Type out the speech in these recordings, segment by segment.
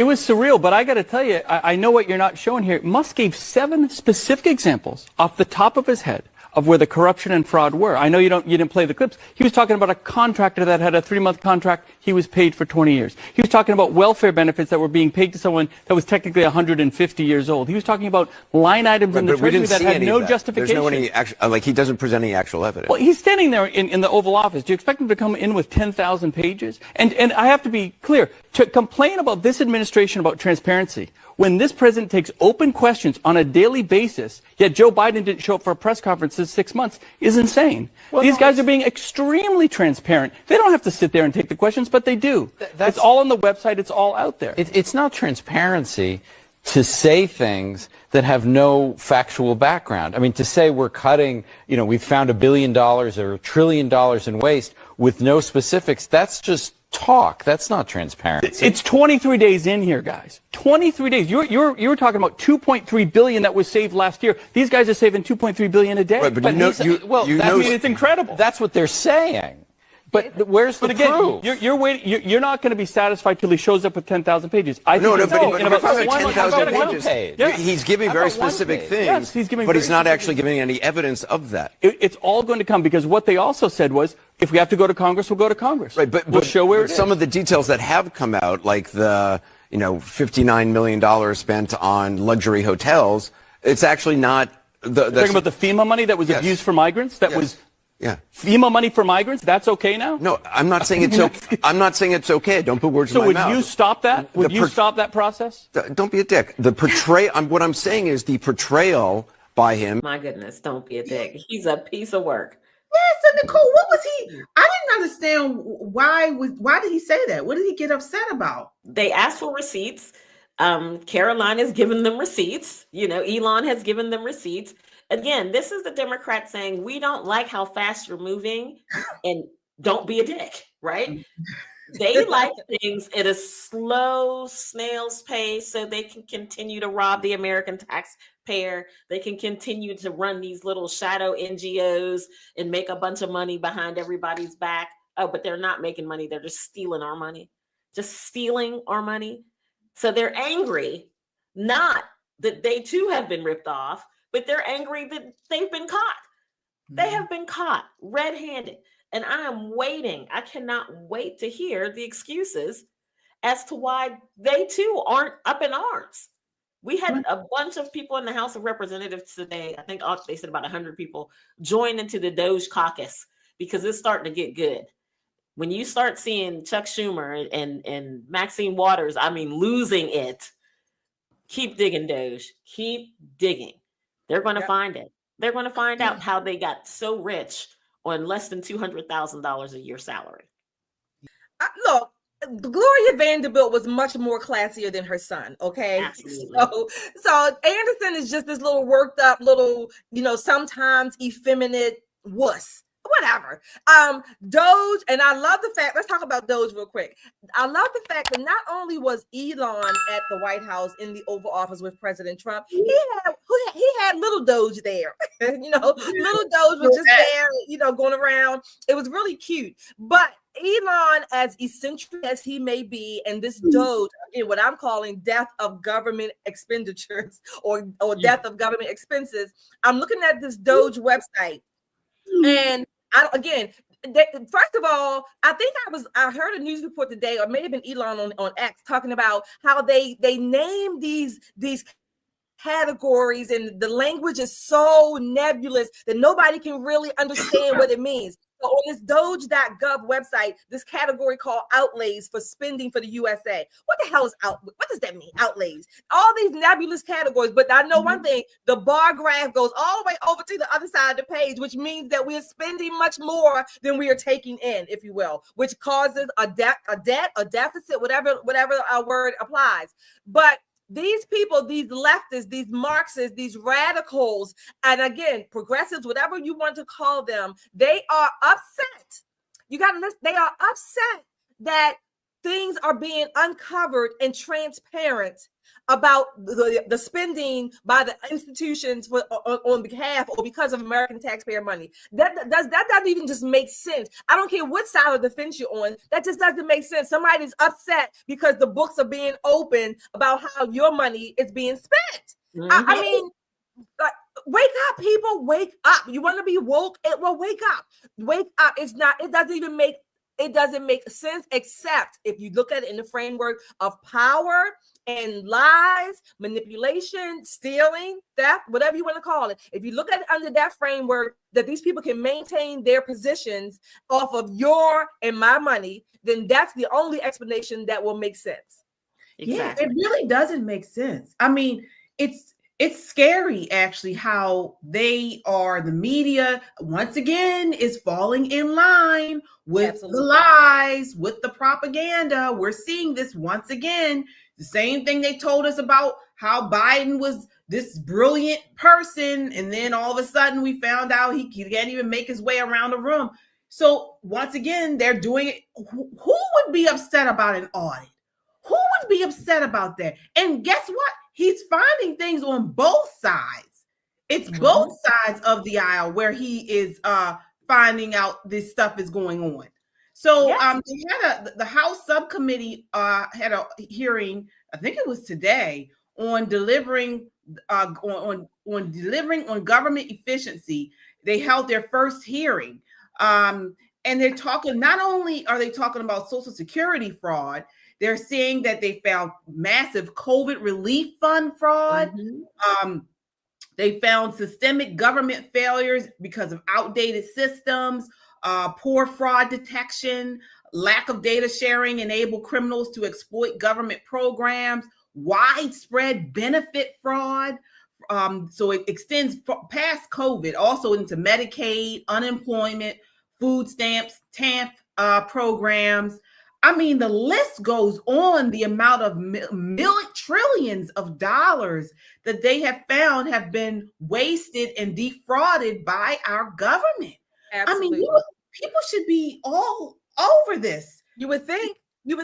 it was surreal, but I got to tell you, I know what you're not showing here. Musk gave 7 specific examples off the top of his head of where the corruption and fraud were. I know you didn't play the clips. He was talking about a contractor that had a 3-month contract. He was paid for 20 years. He was talking about welfare benefits that were being paid to someone that was technically 150 years old. He was talking about line items in the Treasury that had no justification. There's no any actual, like, he doesn't present any actual evidence. Well, he's standing there in the Oval Office. Do you expect him to come in with 10,000 pages? And I have to be clear, to complain about this administration about transparency, when this president takes open questions on a daily basis, yet Joe Biden didn't show up for a press conference this 6 months, is insane. Well, these guys are being extremely transparent. They don't have to sit there and take the questions, but they do. It's all on the website. It's all out there. It's not transparency to say things that have no factual background. I mean, to say we're cutting, we've found $1 billion or $1 trillion in waste with no specifics, that's just talk. That's not transparency. It's 23 days in here, guys. 23 days. You were talking about 2.3 billion that was saved last year. These guys are saving 2.3 billion a day. Right, but it's incredible. That's what they're saying. But where's the proof? You're waiting. You're not going to be satisfied till he shows up with 10,000 pages. I think in about 10,000 pages. Yeah. He's giving very specific things, yes, he's not actually giving any evidence of that. It's all going to come, because what they also said was, if we have to go to Congress, we'll go to Congress. Right, but we'll show where some of the details that have come out, like the $59 million spent on luxury hotels, it's actually not. Talking about the FEMA money that was abused for migrants. Yeah. FEMA money for migrants, that's okay now? No, I'm not saying it's okay. I'm not saying it's okay. Don't put words in my mouth. So would you stop that? Would you stop that process? Don't be a dick. What I'm saying is the portrayal by him. My goodness, don't be a dick. He's a piece of work. Yeah, so Nicole, what was he? I didn't understand why did he say that? What did he get upset about? They asked for receipts. Caroline has given them receipts. Elon has given them receipts. Again, this is the Democrats saying, we don't like how fast you're moving, and don't be a dick, right? They like things at a slow snail's pace so they can continue to rob the American taxpayer. They can continue to run these little shadow NGOs and make a bunch of money behind everybody's back. Oh, but they're not making money. They're just stealing our money. Just stealing our money. So they're angry, not that they too have been ripped off, but they're angry that they've been caught. They have been caught red-handed. And I am waiting. I cannot wait to hear the excuses as to why they too aren't up in arms. We had a bunch of people in the House of Representatives today. I think they said about 100 people joined into the Doge caucus, because it's starting to get good. When you start seeing Chuck Schumer and Maxine Waters, losing it, keep digging, Doge. Keep digging. They're going to find it. They're going to find out how they got so rich on less than $200,000 a year salary. Look, Gloria Vanderbilt was much more classier than her son. Okay, absolutely. So Anderson is just this little worked up, little sometimes effeminate wuss. Whatever. Doge, and I love the fact, let's talk about Doge real quick. I love the fact that not only was Elon at the White House in the Oval Office with President Trump, he had little Doge there. Little Doge was just there, going around. It was really cute. But Elon, as eccentric as he may be, and this Doge, again, what I'm calling death of government expenditures or death of government expenses, I'm looking at this Doge website. And first of all, I heard a news report today, or may have been Elon on X, talking about how they name these categories, and the language is so nebulous that nobody can really understand what it means. So on this Doge.gov website, this category called outlays for spending for the USA. What the hell is what does that mean? Outlays. All these nebulous categories, but I know one thing, the bar graph goes all the way over to the other side of the page, which means that we are spending much more than we are taking in, if you will, which causes a deficit, whatever our word applies. But these people, these leftists, these Marxists, these radicals, and again, progressives, whatever you want to call them, they are upset. You got to listen. They are upset that things are being uncovered and transparent about the spending by the institutions for on behalf or because of American taxpayer money. That doesn't even just make sense. I don't care what side of the fence you're on. That just doesn't make sense. Somebody's upset because the books are being opened about how your money is being spent. I mean, wake up, people. Wake up. You want to be woke? Well, wake up. Wake up. It doesn't make sense, except if you look at it in the framework of power and lies, manipulation, stealing, theft, whatever you want to call it. If you look at it under that framework, that these people can maintain their positions off of your and my money, then that's the only explanation that will make sense. Exactly. Yeah, it really doesn't make sense. I mean, it's scary, actually, how the media, once again, is falling in line with the lies, with the propaganda. We're seeing this once again. The same thing they told us about how Biden was this brilliant person, and then all of a sudden we found out he can't even make his way around the room. So once again, they're doing it. Who would be upset about an audit? Who would be upset about that? And guess what? He's finding things on both sides. It's both sides of the aisle where he is finding out this stuff is going on. So they had the House subcommittee had a hearing, I think it was today, on delivering on government efficiency. They held their first hearing. And they're talking, not only are they talking about Social Security fraud, they're saying that they found massive COVID relief fund fraud. They found systemic government failures because of outdated systems, poor fraud detection, lack of data sharing enable criminals to exploit government programs, widespread benefit fraud. So it extends past COVID, also into Medicaid, unemployment, food stamps, TAMP programs. I mean, the list goes on, the amount of trillions of dollars that they have found have been wasted and defrauded by our government. Absolutely. I mean, people should be all over this. You would think. Yeah,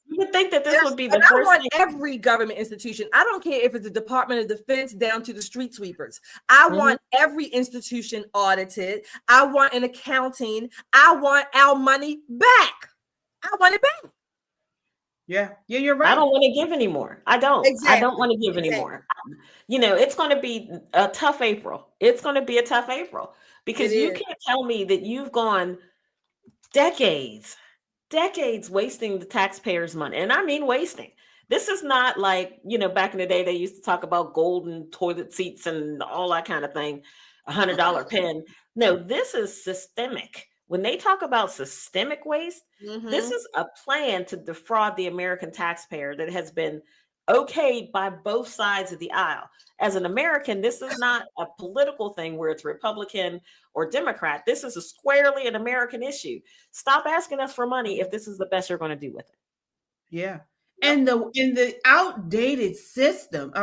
you would think that this would be the first. I want every government institution. I don't care if it's the Department of Defense down to the street sweepers. I want every institution audited. I want an accounting. I want our money back. I want it back. Yeah, you're right. I don't want to give anymore. I don't. Exactly. I don't want to give anymore. You know, it's going to be a tough April. It's going to be a tough April because you can't tell me that you've gone decades wasting the taxpayers' money. And I mean wasting. This is not like, you know, back in the day, they used to talk about golden toilet seats and all that kind of thing, $100 pen. No, this is systemic. When they talk about systemic waste, this is a plan to defraud the American taxpayer that has been okayed by both sides of the aisle. As an American, this is not a political thing where it's Republican or Democrat. This is a squarely an American issue. Stop asking us for money if this is the best you're going to do with it. Yeah. And the outdated system,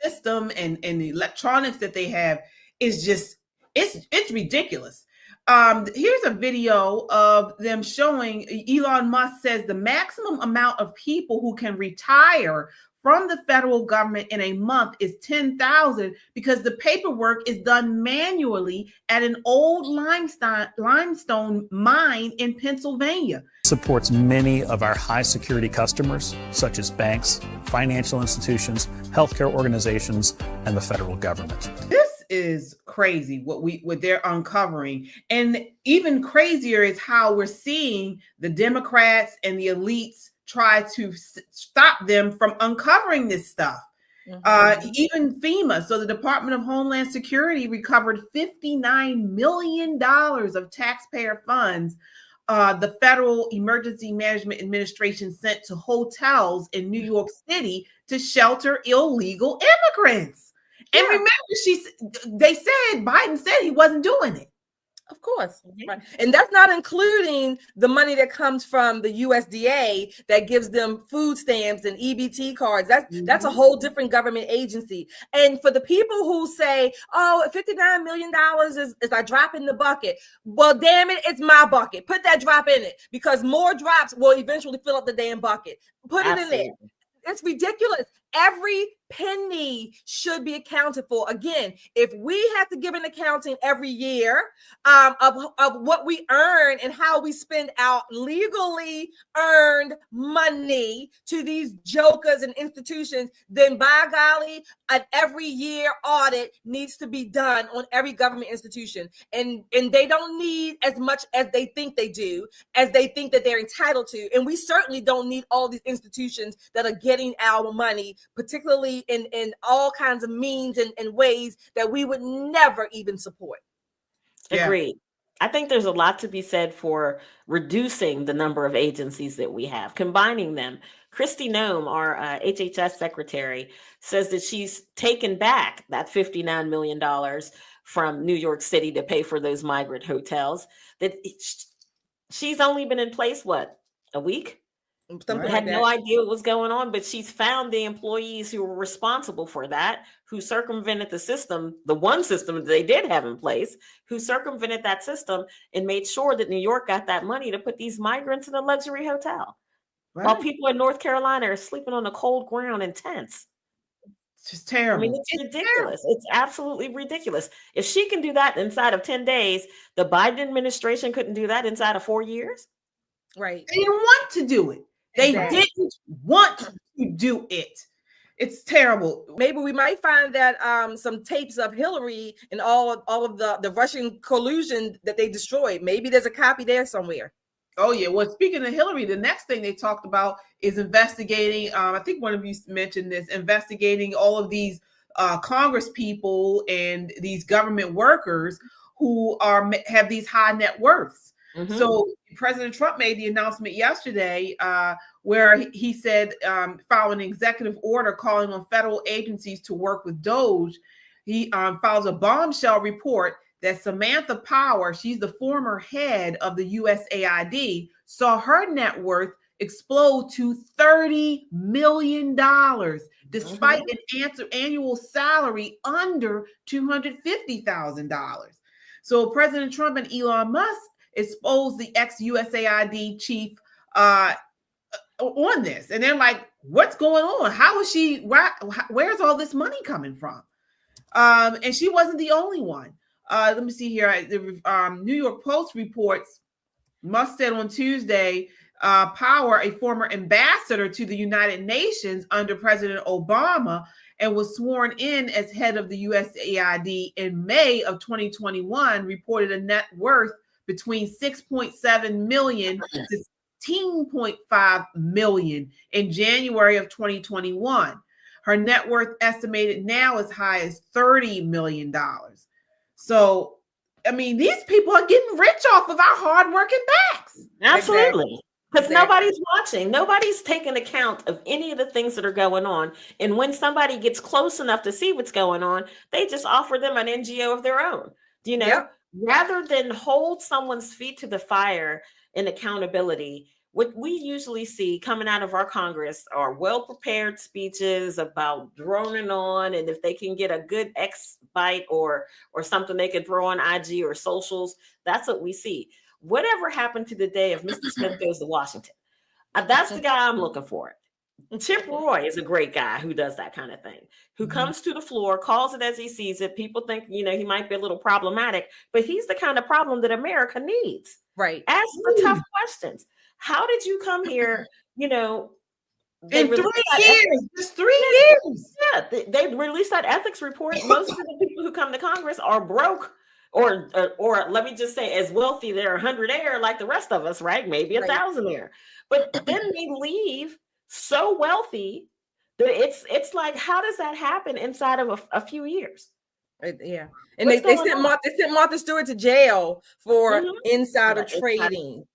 system and the electronics that they have is just, it's ridiculous. Here's a video of them showing Elon Musk says the maximum amount of people who can retire from the federal government in a month is 10,000 because the paperwork is done manually at an old limestone mine in Pennsylvania. Supports many of our high security customers, such as banks, financial institutions, healthcare organizations, and the federal government. This is crazy what they're uncovering. And even crazier is how we're seeing the Democrats and the elites try to stop them from uncovering this stuff. Even FEMA, so the Department of Homeland Security, recovered $59 million of taxpayer funds the Federal Emergency Management Administration sent to hotels in New York City to shelter illegal immigrants. And remember, they said, Biden said he wasn't doing it. Of course. Right. And that's not including the money that comes from the USDA that gives them food stamps and EBT cards. That's a whole different government agency. And for the people who say, oh, $59 million is a drop in the bucket. Well, damn it, it's my bucket. Put that drop in it, because more drops will eventually fill up the damn bucket. Put it in there. It's ridiculous. Every penny should be accounted for. Again, if we have to give an accounting every year of what we earn and how we spend our legally earned money to these jokers and institutions, then by golly, an every year audit needs to be done on every government institution. And they don't need as much as they think they do, as they think that they're entitled to. And we certainly don't need all these institutions that are getting our money, particularly in all kinds of means and ways that we would never even support. Agreed. I think there's a lot to be said for reducing the number of agencies that we have, combining them. Kristi Noem, our HHS secretary, says that she's taken back that $59 million from New York City to pay for those migrant hotels. That she's only been in place, what, a week? Had no idea what was going on, but she's found the employees who were responsible for that, who circumvented the system, the one system that they did have in place, who circumvented that system and made sure that New York got that money to put these migrants in a luxury hotel, while people in North Carolina are sleeping on the cold ground in tents. It's just terrible. I mean, it's ridiculous. It's absolutely ridiculous. If she can do that inside of 10 days, the Biden administration couldn't do that inside of 4 years. Right. They didn't want to do it. They didn't want to do it. It's terrible. Maybe we might find that some tapes of Hillary and all of the Russian collusion that they destroyed. Maybe there's a copy there somewhere. Oh, yeah. Well, speaking of Hillary, the next thing they talked about is investigating. I think one of you mentioned this, investigating all of these Congress people and these government workers who have these high net worths. Mm-hmm. So President Trump made the announcement yesterday where he said, following an executive order calling on federal agencies to work with Doge, he files a bombshell report that Samantha Power, she's the former head of the USAID, saw her net worth explode to $30 million, despite an annual salary under $250,000. So President Trump and Elon Musk exposed the ex-USAID chief on this. And they're like, what's going on? How is she, where's all this money coming from? And she wasn't the only one. Let me see here. The New York Post reports, Musk said on Tuesday, Power, a former ambassador to the United Nations under President Obama, and was sworn in as head of the USAID in May of 2021, reported a net worth between 6.7 million to 16.5 million in January of 2021. Her net worth estimated now as high as $30 million. So, I mean, these people are getting rich off of our hardworking backs. Absolutely. Because nobody's watching. Nobody's taking account of any of the things that are going on. And when somebody gets close enough to see what's going on, they just offer them an NGO of their own. Do you know? Yep. Rather than hold someone's feet to the fire in accountability, what we usually see coming out of our Congress are well-prepared speeches about droning on, and if they can get a good X bite or something they can throw on IG or socials, that's what we see. Whatever happened to the day of Mr. Smith goes to Washington? That's the guy I'm looking for. Chip Roy is a great guy who does that kind of thing, who comes to the floor, calls it as he sees it. People think, he might be a little problematic, but he's the kind of problem that America needs. Right. Ask the tough questions. How did you come here? In 3 years, just 3 years. Yeah, they released that ethics report. Most of the people who come to Congress are broke, or let me just say, as wealthy. They're 100-aire like the rest of us, right? Maybe 1,000-aire. But then they leave so wealthy that it's like, how does that happen inside of a few years? Yeah, and they sent Martha Stewart to jail for insider trading.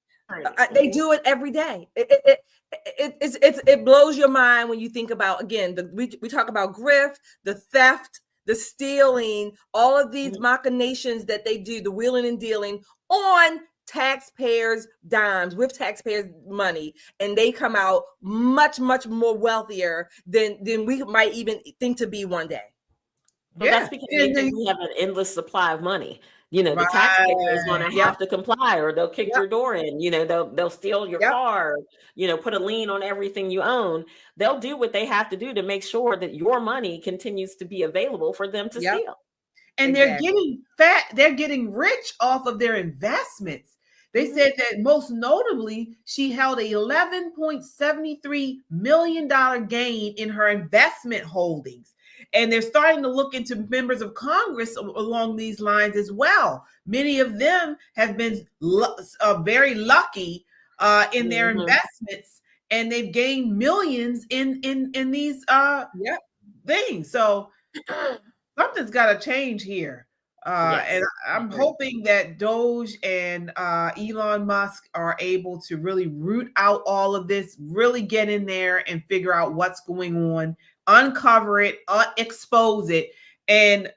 They do it every day. It blows your mind when you think about, again, we talk about grift, the theft, the stealing, all of these machinations that they do, the wheeling and dealing on taxpayers' dimes with taxpayers' money, and they come out much, much more wealthier than we might even think to be one day. But that's because they think we have an endless supply of money. You know, the Right. taxpayer is going to Yep. have to comply, or they'll kick Yep. your door in. You know, they'll steal your Yep. car. You know, put a lien on everything you own. They'll do what they have to do to make sure that your money continues to be available for them to Yep. steal. And they're getting fat, they're getting rich off of their investments. They said that most notably, she held a $11.73 million gain in her investment holdings. And they're starting to look into members of Congress along these lines as well. Many of them have been very lucky in their investments, and they've gained millions in these things. So something's got to change here. And I'm hoping that Doge and Elon Musk are able to really root out all of this, really get in there and figure out what's going on, uncover it, expose it. And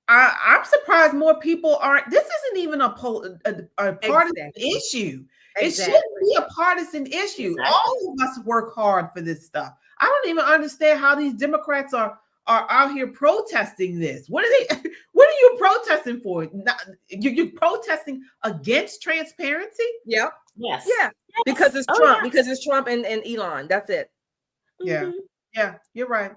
I'm surprised more people aren't. This isn't even a partisan issue. It shouldn't be a partisan issue. All of us work hard for this stuff. I don't even understand how these Democrats are out here protesting this. What are you protesting for? You're protesting against transparency? Yep. Yes. Yeah. Because it's Trump. Because it's Trump and Elon. That's it. Yeah. Yeah, you're right.